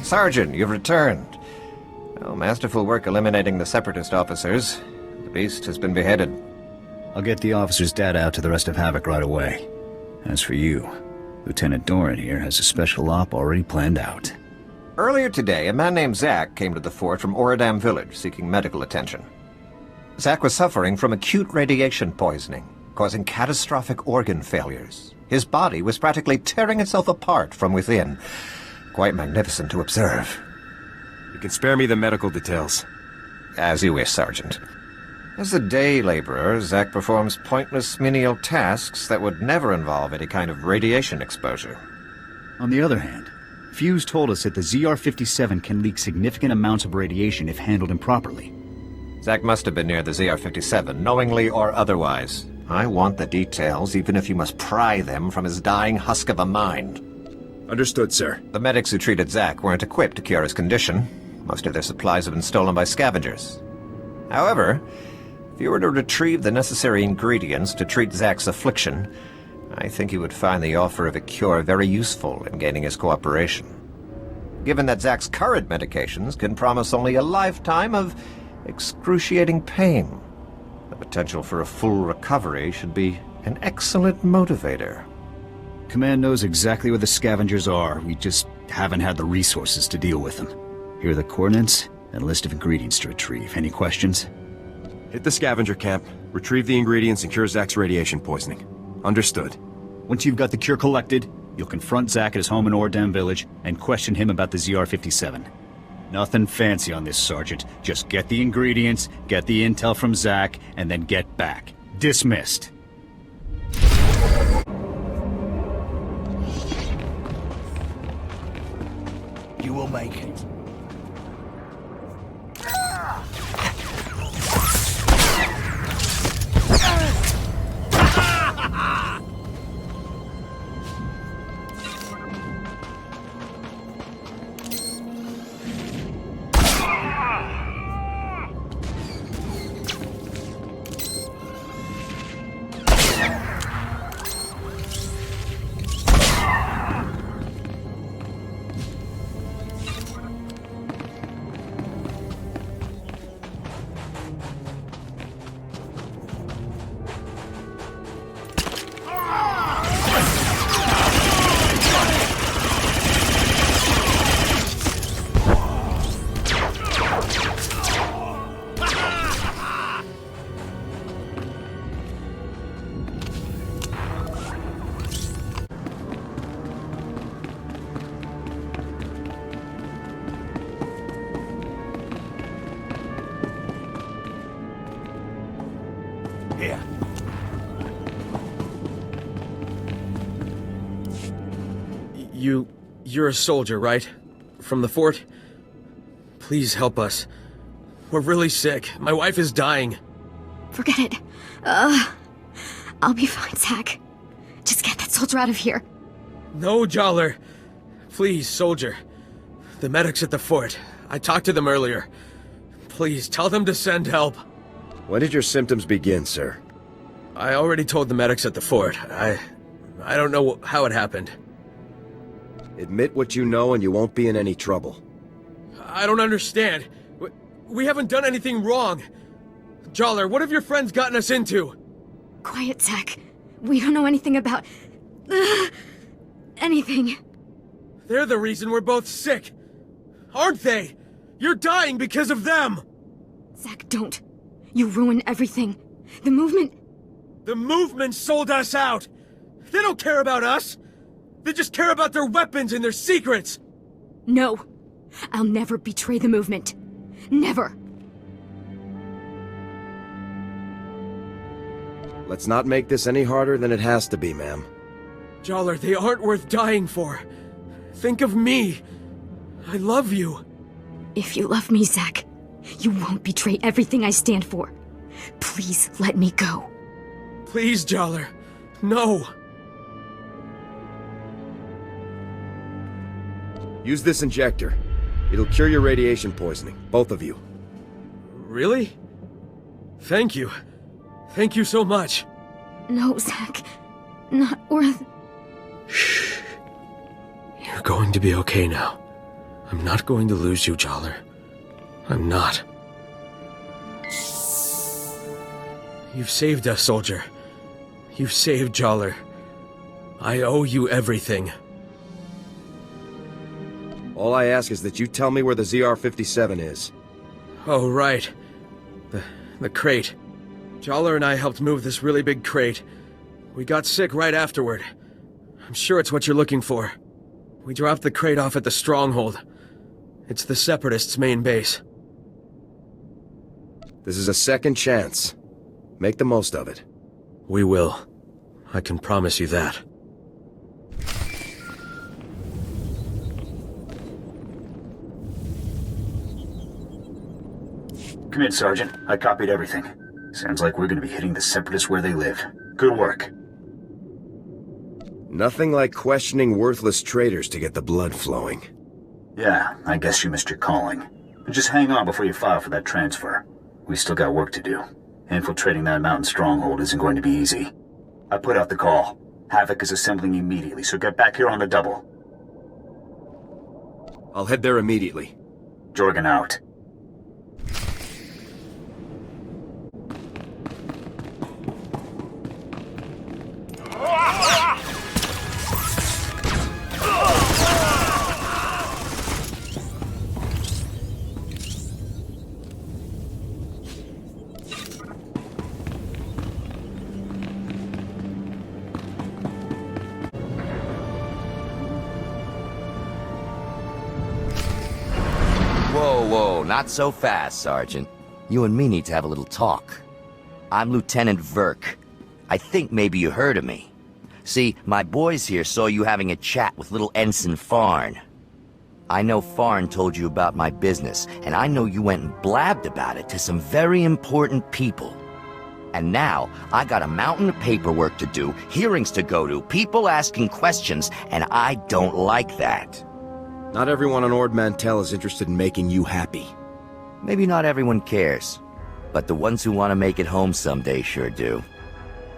Sergeant, you've returned. Oh, masterful work eliminating the Separatist officers. The beast has been beheaded. I'll get the officer's data out to the rest of Havoc right away. As for you, Lieutenant Doran here has a special op already planned out. Earlier today, a man named Zach came to the fort from Oradam village seeking medical attention. Zach was suffering from acute radiation poisoning, causing catastrophic organ failures. His body was practically tearing itself apart from within. Quite magnificent to observe. You can spare me the medical details. As you wish, Sergeant. As a day laborer, Zach performs pointless menial tasks that would never involve any kind of radiation exposure. On the other hand, Fuse told us that the ZR-57 can leak significant amounts of radiation if handled improperly. Zach must have been near the ZR-57, knowingly or otherwise. I want the details, even if you must pry them from his dying husk of a mind. Understood, sir. The medics who treated Zach weren't equipped to cure his condition. Most of their supplies have been stolen by scavengers. However, if you were to retrieve the necessary ingredients to treat Zach's affliction, I think you would find the offer of a cure very useful in gaining his cooperation. Given that Zach's current medications can promise only a lifetime of excruciating pain, the potential for a full recovery should be an excellent motivator. Command knows exactly where the scavengers are. We just haven't had the resources to deal with them. Here are the coordinates and a list of ingredients to retrieve. Any questions? Hit the scavenger camp, retrieve the ingredients, and cure Zach's radiation poisoning. Understood. Once you've got the cure collected, you'll confront Zach at his home in Oradam village and question him about the ZR-57. Nothing fancy on this, Sergeant. Just get the ingredients, get the intel from Zach, and then get back. Dismissed. You will make it. Here. You're a soldier, right? From the fort? Please help us. We're really sick. My wife is dying. Forget it. I'll be fine, Zach. Just get that soldier out of here. No, Joller. Please, soldier. The medics at the fort. I talked to them earlier. Please, tell them to send help. When did your symptoms begin, sir? I already told the medics at the fort. I don't know how it happened. Admit what you know and you won't be in any trouble. I don't understand. We haven't done anything wrong. Joller, what have your friends gotten us into? Quiet, Zach. We don't know anything about... anything. They're the reason we're both sick. Aren't they? You're dying because of them! Zach, don't. You ruin everything. The movement... The movement sold us out! They don't care about us! They just care about their weapons and their secrets! No. I'll never betray the movement. Never. Let's not make this any harder than it has to be, ma'am. Joller, they aren't worth dying for. Think of me. I love you. If you love me, Zach, you won't betray everything I stand for. Please let me go. Please, Joller. No. Use this injector. It'll cure your radiation poisoning, both of you. Really? Thank you. Thank you so much. No, Zach. Not worth... Shh. You're going to be okay now. I'm not going to lose you, Jollar. I'm not. You've saved us, soldier. You've saved Jollar. I owe you everything. All I ask is that you tell me where the ZR-57 is. Oh, right. The crate. Jollar and I helped move this really big crate. We got sick right afterward. I'm sure it's what you're looking for. We dropped the crate off at the Stronghold. It's the Separatists' main base. This is a second chance. Make the most of it. We will. I can promise you that. Come in, Sergeant. I copied everything. Sounds like we're gonna be hitting the Separatists where they live. Good work. Nothing like questioning worthless traitors to get the blood flowing. Yeah, I guess you missed your calling. But just hang on before you file for that transfer. We still got work to do. Infiltrating that mountain stronghold isn't going to be easy. I put out the call. Havoc is assembling immediately, so get back here on the double. I'll head there immediately. Jorgen out. Whoa, not so fast, Sergeant. You and me need to have a little talk. I'm Lieutenant Verk. I think maybe you heard of me. See, my boys here saw you having a chat with little Ensign Farn. I know Farn told you about my business, and I know you went and blabbed about it to some very important people. And now, I got a mountain of paperwork to do, hearings to go to, people asking questions, and I don't like that. Not everyone on Ord Mantell is interested in making you happy. Maybe not everyone cares, but the ones who want to make it home someday sure do.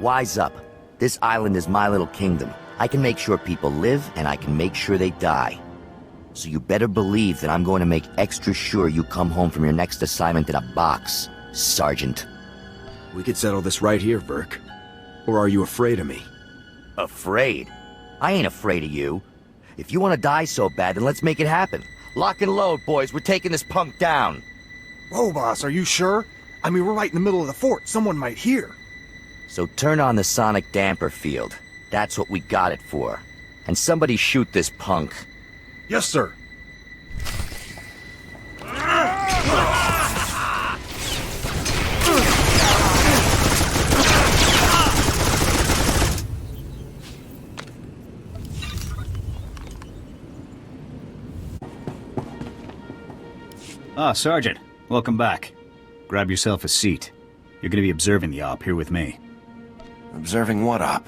Wise up. This island is my little kingdom. I can make sure people live, and I can make sure they die. So you better believe that I'm going to make extra sure you come home from your next assignment in a box, Sergeant. We could settle this right here, Verk. Or are you afraid of me? Afraid? I ain't afraid of you. If you want to die so bad, then let's make it happen. Lock and load, boys. We're taking this punk down. Whoa, boss, are you sure? I mean, we're right in the middle of the fort. Someone might hear. So turn on the sonic damper field. That's what we got it for. And somebody shoot this punk. Yes, sir. Ah, Sergeant. Welcome back. Grab yourself a seat. You're gonna be observing the op here with me. Observing what op?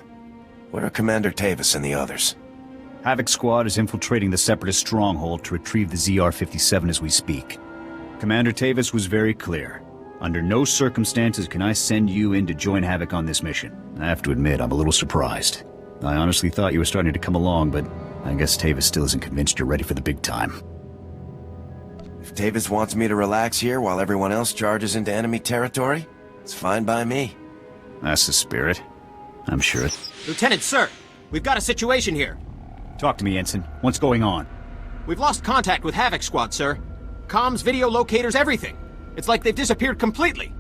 Where are Commander Tavis and the others? Havoc Squad is infiltrating the Separatist stronghold to retrieve the ZR-57 as we speak. Commander Tavis was very clear. Under no circumstances can I send you in to join Havoc on this mission. I have to admit, I'm a little surprised. I honestly thought you were starting to come along, but I guess Tavis still isn't convinced you're ready for the big time. If Tavis wants me to relax here while everyone else charges into enemy territory, it's fine by me. That's the spirit. I'm sure. Lieutenant, sir, we've got a situation here. Talk to me, Ensign. What's going on? We've lost contact with Havoc Squad, sir. Comms, video locators, everything. It's like they've disappeared completely.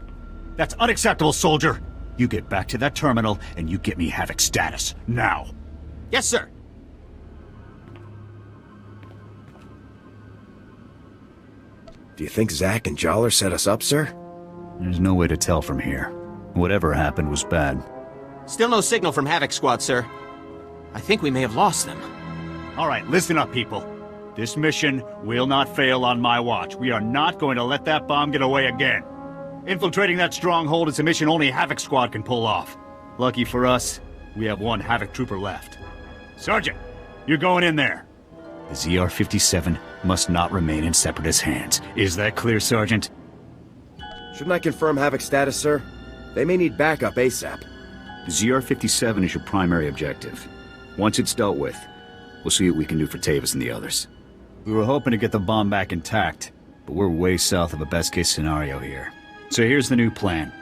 That's unacceptable, soldier. You get back to that terminal, and you get me Havoc status. Now. Yes, sir. Do you think Zack and Jollar set us up, sir? There's no way to tell from here. Whatever happened was bad. Still no signal from Havoc Squad, sir. I think we may have lost them. All right, listen up, people. This mission will not fail on my watch. We are not going to let that bomb get away again. Infiltrating that stronghold is a mission only Havoc Squad can pull off. Lucky for us, we have one Havoc trooper left. Sergeant, you're going in there. The ZR-57 must not remain in Separatist hands. Is that clear, Sergeant? Shouldn't I confirm Havoc status, sir? They may need backup ASAP. The ZR-57 is your primary objective. Once it's dealt with, we'll see what we can do for Tavis and the others. We were hoping to get the bomb back intact, but we're way south of a best-case scenario here. So here's the new plan.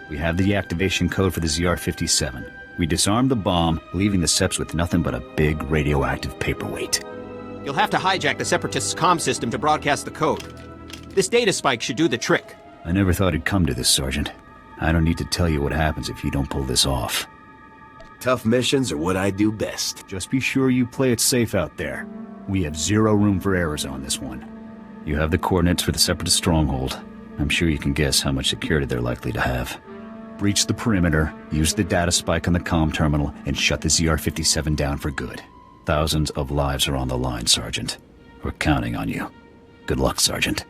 We have the activation code for the ZR-57. We disarm the bomb, leaving the Seps with nothing but a big radioactive paperweight. You'll have to hijack the Separatists' comm system to broadcast the code. This data spike should do the trick. I never thought it'd come to this, Sergeant. I don't need to tell you what happens if you don't pull this off. Tough missions are what I do best. Just be sure you play it safe out there. We have zero room for errors on this one. You have the coordinates for the Separatist stronghold. I'm sure you can guess how much security they're likely to have. Breach the perimeter, use the data spike on the comm terminal, and shut the ZR-57 down for good. Thousands of lives are on the line, Sergeant. We're counting on you. Good luck, Sergeant.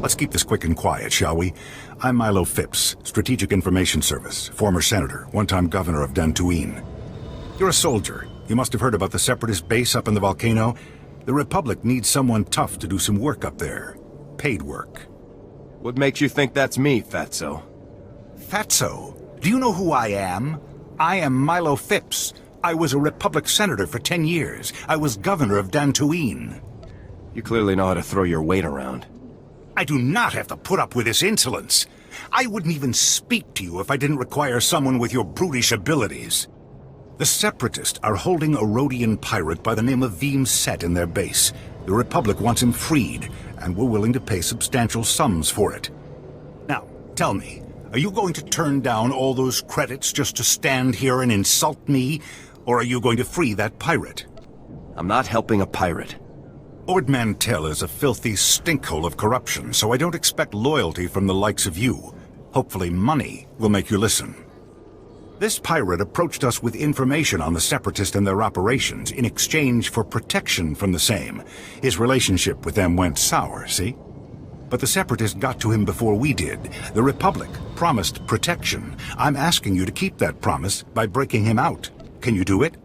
Let's keep this quick and quiet, shall we? I'm Milo Phipps, Strategic Information Service, former senator, one-time governor of Dantooine. You're a soldier. You must have heard about the Separatist base up in the volcano. The Republic needs someone tough to do some work up there. Paid work. What makes you think that's me, Fatso? Fatso? Do you know who I am? I am Milo Phipps. I was a Republic senator for 10 years. I was governor of Dantooine. You clearly know how to throw your weight around. I do not have to put up with this insolence. I wouldn't even speak to you if I didn't require someone with your brutish abilities. The Separatists are holding a Rhodian pirate by the name of Veem Set in their base. The Republic wants him freed, and we're willing to pay substantial sums for it. Now, tell me, are you going to turn down all those credits just to stand here and insult me, or are you going to free that pirate? I'm not helping a pirate. Ord Mantell is a filthy stinkhole of corruption, so I don't expect loyalty from the likes of you. Hopefully money will make you listen. This pirate approached us with information on the Separatists and their operations in exchange for protection from the same. His relationship with them went sour, see? But the Separatists got to him before we did. The Republic promised protection. I'm asking you to keep that promise by breaking him out. Can you do it?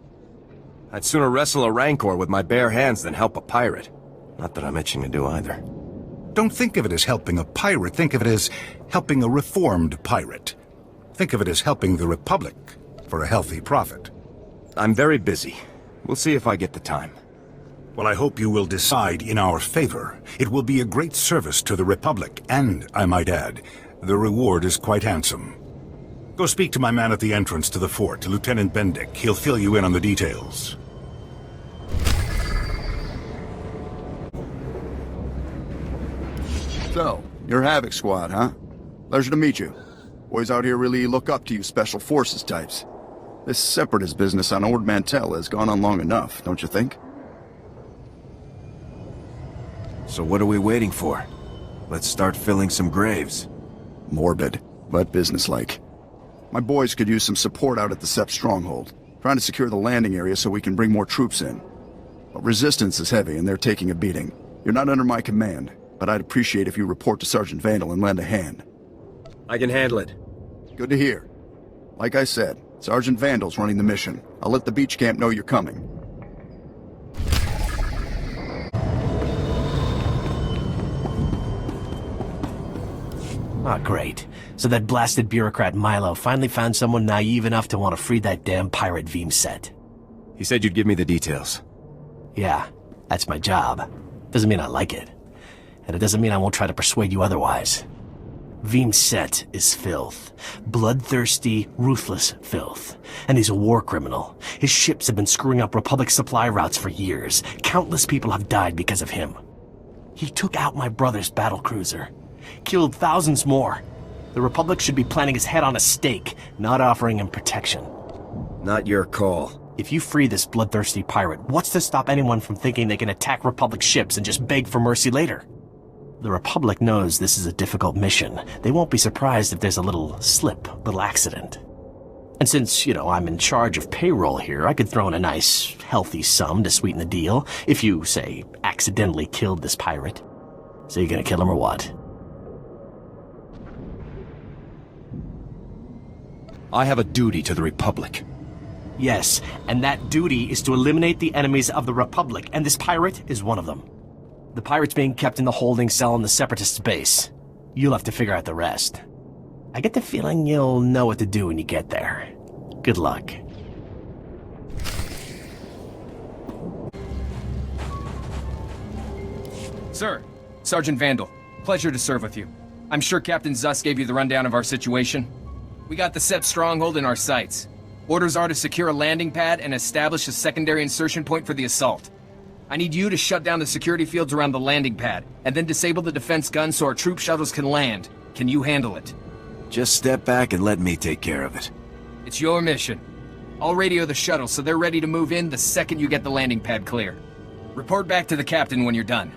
I'd sooner wrestle a Rancor with my bare hands than help a pirate. Not that I'm itching to do either. Don't think of it as helping a pirate. Think of it as helping a reformed pirate. Think of it as helping the Republic for a healthy profit. I'm very busy. We'll see if I get the time. Well, I hope you will decide in our favor. It will be a great service to the Republic, and, I might add, the reward is quite handsome. Go speak to my man at the entrance to the fort, Lieutenant Bendick. He'll fill you in on the details. So, you're Havoc Squad, huh? Pleasure to meet you. Boys out here really look up to you Special Forces types. This Separatist business on Ord Mantell has gone on long enough, don't you think? So what are we waiting for? Let's start filling some graves. Morbid, but businesslike. My boys could use some support out at the Sep stronghold, trying to secure the landing area so we can bring more troops in. But resistance is heavy and they're taking a beating. You're not under my command, but I'd appreciate if you report to Sergeant Vandal and lend a hand. I can handle it. Good to hear. Like I said, Sergeant Vandal's running the mission. I'll let the beach camp know you're coming. Oh, great. So that blasted bureaucrat Milo finally found someone naive enough to want to free that damn pirate Veem Set. He said you'd give me the details. Yeah, that's my job. Doesn't mean I like it. And it doesn't mean I won't try to persuade you otherwise. Veem Set is filth. Bloodthirsty, ruthless filth. And he's a war criminal. His ships have been screwing up Republic supply routes for years. Countless people have died because of him. He took out my brother's battlecruiser. Killed thousands more. The Republic should be planting his head on a stake, not offering him protection. Not your call. If you free this bloodthirsty pirate, what's to stop anyone from thinking they can attack Republic ships and just beg for mercy later? The Republic knows this is a difficult mission. They won't be surprised if there's a little slip, little accident. And since, I'm in charge of payroll here, I could throw in a nice, healthy sum to sweeten the deal if you, say, accidentally killed this pirate. So you gonna kill him or what? I have a duty to the Republic. Yes, and that duty is to eliminate the enemies of the Republic, and this pirate is one of them. The pirate's being kept in the holding cell in the Separatists' base. You'll have to figure out the rest. I get the feeling you'll know what to do when you get there. Good luck. Sir, Sergeant Vandal, pleasure to serve with you. I'm sure Captain Zuss gave you the rundown of our situation. We got the SEP stronghold in our sights. Orders are to secure a landing pad and establish a secondary insertion point for the assault. I need you to shut down the security fields around the landing pad, and then disable the defense guns so our troop shuttles can land. Can you handle it? Just step back and let me take care of it. It's your mission. I'll radio the shuttle so they're ready to move in the second you get the landing pad clear. Report back to the captain when you're done.